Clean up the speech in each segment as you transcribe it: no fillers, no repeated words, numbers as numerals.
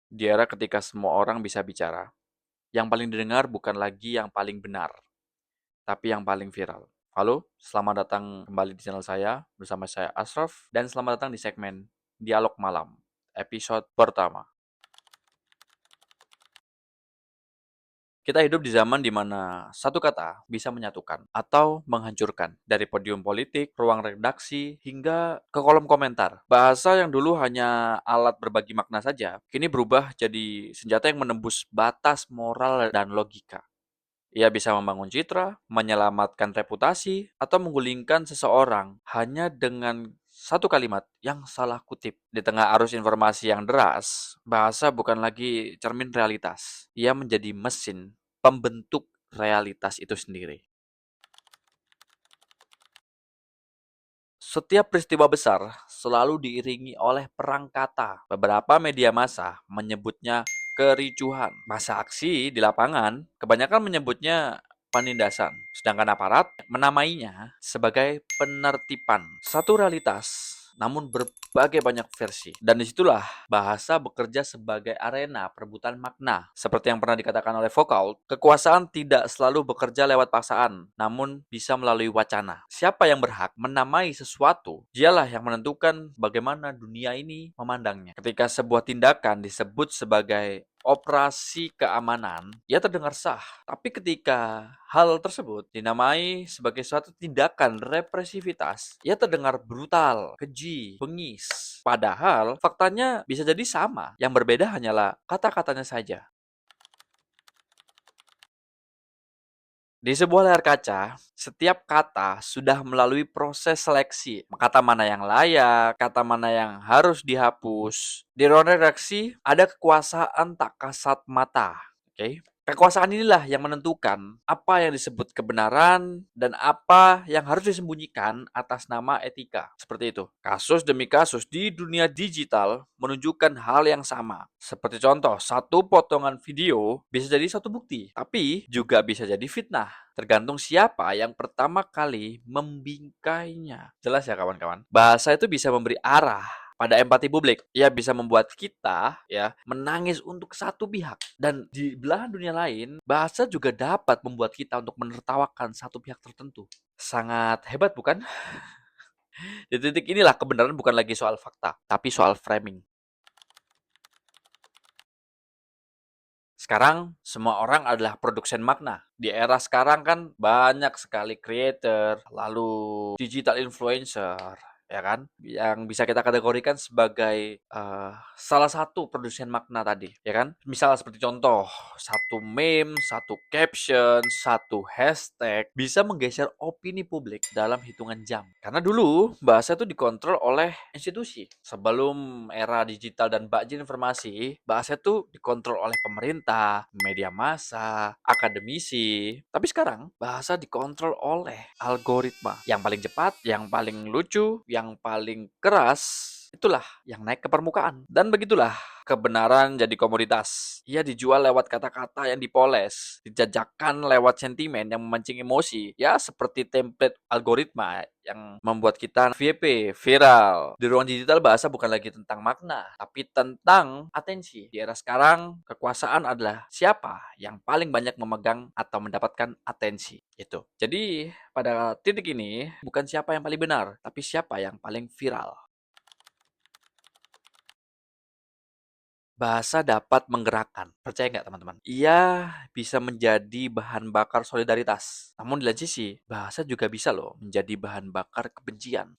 Di era ketika semua orang bisa bicara, yang paling didengar bukan lagi yang paling benar, tapi yang paling viral. Halo, selamat datang kembali di channel saya, bersama saya Ashraf, dan selamat datang di segmen Dialog Malam, episode pertama. Kita hidup di zaman di mana satu kata bisa menyatukan atau menghancurkan. Dari podium politik, ruang redaksi, hingga ke kolom komentar. Bahasa yang dulu hanya alat berbagi makna saja, kini berubah jadi senjata yang menembus batas moral dan logika. Ia bisa membangun citra, menyelamatkan reputasi, atau menggulingkan seseorang hanya dengan satu kalimat yang salah kutip. Di tengah arus informasi yang deras, bahasa bukan lagi cermin realitas. Ia menjadi mesin pembentuk realitas itu sendiri. Setiap peristiwa besar selalu diiringi oleh perang kata. Beberapa media massa menyebutnya kericuhan. Masa aksi di lapangan kebanyakan menyebutnya penindasan, sedangkan aparat menamainya sebagai penertiban. Satu realitas, namun berbagai banyak versi. Dan disitulah bahasa bekerja sebagai arena perebutan makna. Seperti yang pernah dikatakan oleh Foucault, kekuasaan tidak selalu bekerja lewat paksaan, namun bisa melalui wacana. Siapa yang berhak menamai sesuatu, dialah yang menentukan bagaimana dunia ini memandangnya. Ketika sebuah tindakan disebut sebagai operasi keamanan, ia terdengar sah. Tapi ketika hal tersebut dinamai sebagai suatu tindakan represivitas, ia terdengar brutal, keji, bengis. Padahal faktanya bisa jadi sama. Yang berbeda hanyalah kata-katanya saja. Di sebuah layar kaca, setiap kata sudah melalui proses seleksi. Kata mana yang layak, kata mana yang harus dihapus. Di ruang redaksi, ada kekuasaan tak kasat mata. Oke. Kekuasaan inilah yang menentukan apa yang disebut kebenaran dan apa yang harus disembunyikan atas nama etika. Seperti itu. Kasus demi kasus di dunia digital menunjukkan hal yang sama. Seperti contoh, satu potongan video bisa jadi satu bukti, tapi juga bisa jadi fitnah. Tergantung siapa yang pertama kali membingkainya. Jelas ya kawan-kawan? Bahasa itu bisa memberi arah pada empati publik. Ia bisa membuat kita ya menangis untuk satu pihak, dan di belahan dunia lain bahasa juga dapat membuat kita untuk menertawakan satu pihak tertentu. Sangat hebat bukan? Di titik inilah kebenaran bukan lagi soal fakta, tapi soal framing. Sekarang semua orang adalah produsen makna. Di era sekarang kan banyak sekali creator, lalu digital influencer, ya kan? Yang bisa kita kategorikan sebagai salah satu produsen makna tadi, ya kan? Misal seperti contoh, satu meme, satu caption, satu hashtag bisa menggeser opini publik dalam hitungan jam. Karena dulu bahasa itu dikontrol oleh institusi. Sebelum era digital dan bajin informasi, bahasa itu dikontrol oleh pemerintah, media massa, akademisi. Tapi sekarang bahasa dikontrol oleh algoritma. Yang paling cepat, yang paling lucu, yang paling keras, itulah yang naik ke permukaan. Dan begitulah kebenaran jadi komoditas. Ia dijual lewat kata-kata yang dipoles, dijajakan lewat sentimen yang memancing emosi. Ya, seperti template algoritma yang membuat kita VP, viral. Di ruang digital bahasa bukan lagi tentang makna, tapi tentang atensi. Di era sekarang, kekuasaan adalah siapa yang paling banyak memegang atau mendapatkan atensi. Itu. Jadi, pada titik ini, bukan siapa yang paling benar, tapi siapa yang paling viral. Bahasa dapat menggerakkan. Percaya nggak teman-teman? Ia bisa menjadi bahan bakar solidaritas. Namun di lain sisi, bahasa juga bisa loh menjadi bahan bakar kebencian.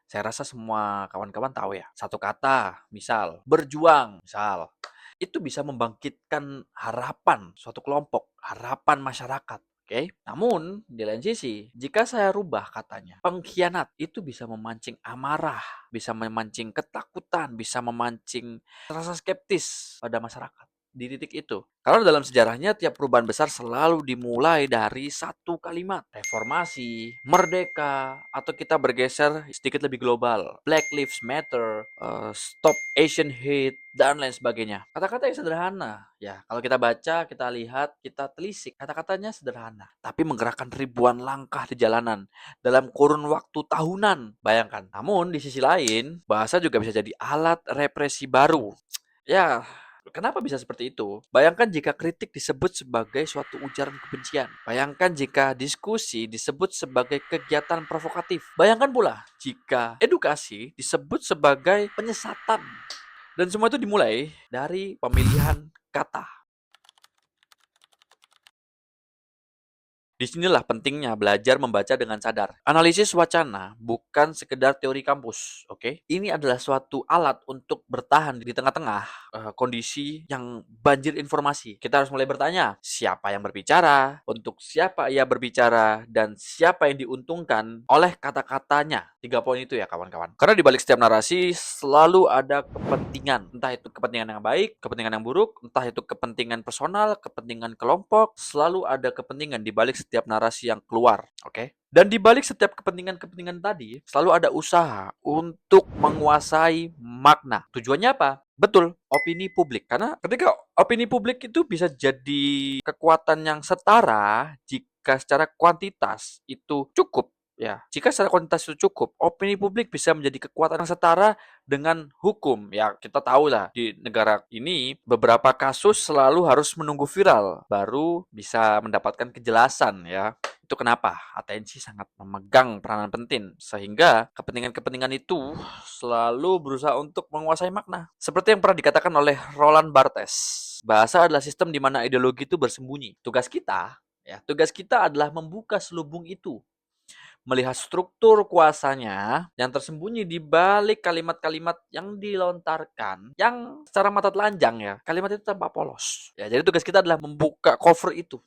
Saya rasa semua kawan-kawan tahu ya. Satu kata, misal, berjuang, misal. Itu bisa membangkitkan harapan suatu kelompok, harapan masyarakat. Oke, namun di lain sisi, jika saya rubah katanya, pengkhianat itu bisa memancing amarah, bisa memancing ketakutan, bisa memancing rasa skeptis pada masyarakat di titik itu. Karena dalam sejarahnya tiap perubahan besar selalu dimulai dari satu kalimat. Reformasi, merdeka, atau kita bergeser sedikit lebih global. Black Lives Matter, Stop Asian Hate, dan lain sebagainya. Kata-kata yang sederhana. Ya, kalau kita baca, kita lihat, kita telisik. Kata-katanya sederhana. Tapi menggerakkan ribuan langkah di jalanan dalam kurun waktu tahunan. Bayangkan. Namun, di sisi lain, bahasa juga bisa jadi alat represi baru. Ya, Kenapa bisa seperti itu? Bayangkan jika kritik disebut sebagai suatu ujaran kebencian. Bayangkan jika diskusi disebut sebagai kegiatan provokatif. Bayangkan pula jika edukasi disebut sebagai penyesatan. Dan semua itu dimulai dari pemilihan kata. Disinilah pentingnya belajar membaca dengan sadar. Analisis wacana bukan sekedar teori kampus, oke? Ini adalah suatu alat untuk bertahan di tengah-tengah kondisi yang banjir informasi. Kita harus mulai bertanya, siapa yang berbicara, untuk siapa ia berbicara, dan siapa yang diuntungkan oleh kata-katanya. 3 poin itu ya kawan-kawan. Karena di balik setiap narasi selalu ada kepentingan. Entah itu kepentingan yang baik, kepentingan yang buruk, entah itu kepentingan personal, kepentingan kelompok, selalu ada kepentingan di balik setiap narasi yang keluar, oke? Dan di balik setiap kepentingan-kepentingan tadi, selalu ada usaha untuk menguasai makna. Tujuannya apa? Betul, opini publik. Karena ketika opini publik itu bisa jadi kekuatan yang setara jika secara kuantitas itu cukup. Ya, jika secara kuantitas itu cukup, opini publik bisa menjadi kekuatan yang setara dengan hukum. Ya, kita tahu lah di negara ini beberapa kasus selalu harus menunggu viral baru bisa mendapatkan kejelasan ya. Itu kenapa atensi sangat memegang peranan penting sehingga kepentingan-kepentingan itu selalu berusaha untuk menguasai makna. Seperti yang pernah dikatakan oleh Roland Barthes, bahasa adalah sistem di mana ideologi itu bersembunyi. Tugas kita adalah membuka selubung itu, melihat struktur kuasanya yang tersembunyi di balik kalimat-kalimat yang dilontarkan, yang secara mata telanjang ya, kalimat itu tampak polos. Ya, jadi tugas kita adalah membuka cover itu.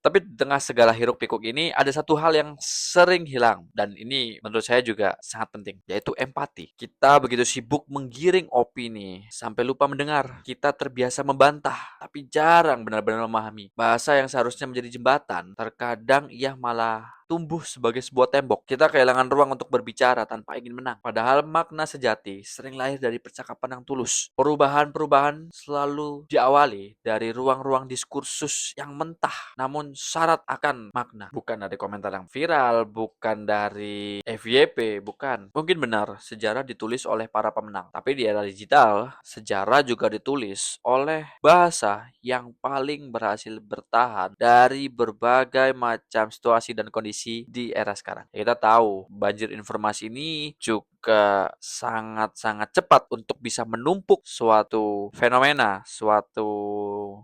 Tapi di tengah segala hiruk-pikuk ini ada satu hal yang sering hilang dan ini menurut saya juga sangat penting, yaitu empati. Kita begitu sibuk menggiring opini sampai lupa mendengar. Kita terbiasa membantah tapi jarang benar-benar memahami. Bahasa yang seharusnya menjadi jembatan, terkadang ia malah tumbuh sebagai sebuah tembok. Kita kehilangan ruang untuk berbicara tanpa ingin menang. Padahal makna sejati sering lahir dari percakapan yang tulus. Perubahan-perubahan selalu diawali dari ruang-ruang diskursus yang mentah, namun syarat akan makna. Bukan dari komentar yang viral, bukan dari FYP, bukan. Mungkin benar, sejarah ditulis oleh para pemenang. Tapi di era digital, sejarah juga ditulis oleh bahasa yang paling berhasil bertahan dari berbagai macam situasi dan kondisi di era sekarang. Kita tahu banjir informasi ini juga sangat-sangat cepat untuk bisa menumpuk suatu fenomena, suatu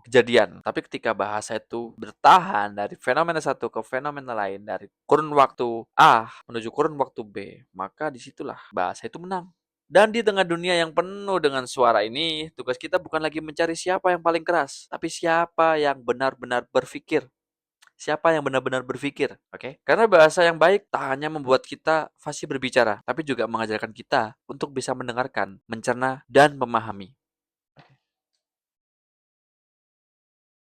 kejadian. Tapi ketika bahasa itu bertahan dari fenomena satu ke fenomena lain, dari kurun waktu A menuju kurun waktu B, maka disitulah bahasa itu menang. Dan di tengah dunia yang penuh dengan suara ini, tugas kita bukan lagi mencari siapa yang paling keras, tapi siapa yang benar-benar berpikir. Siapa yang benar-benar berpikir, oke? Karena bahasa yang baik tak hanya membuat kita fasih berbicara, tapi juga mengajarkan kita untuk bisa mendengarkan, mencerna, dan memahami.